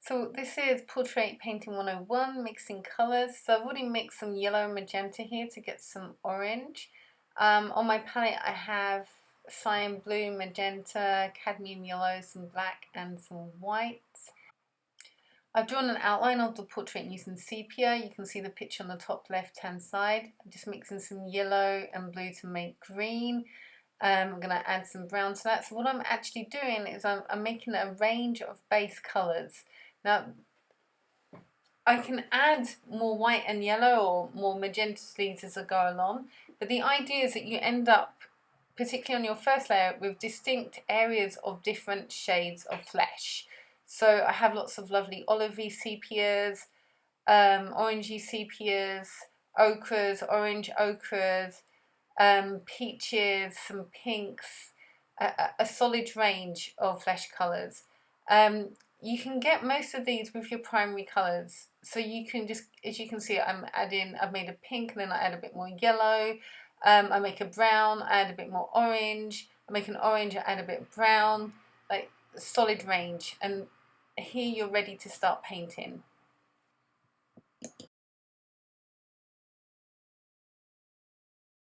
So this is Portrait Painting 101, mixing colours. So I've already mixed some yellow and magenta here to get some orange. On my palette I have cyan blue, magenta, cadmium yellow, some black and some white. I've drawn an outline of the portrait using sepia. You can see the picture on the top left hand side. I'm just mixing some yellow and blue to make green. I'm going to add some brown to that. So what I'm actually doing is I'm making a range of base colours. Now I can add more white and yellow or more magenta sleeves as I go along, but the idea is that you end up, particularly on your first layer, with distinct areas of different shades of flesh. So I have lots of lovely olivey sepias, orangey sepias, ochres, orange ochres, peaches, some pinks, a solid range of flesh colours. You can get most of these with your primary colours. So you can just, as you can see, I've made a pink and then I add a bit more yellow. I make a brown, I add a bit more orange. I make an orange, I add a bit of brown, like solid range. And here you're ready to start painting.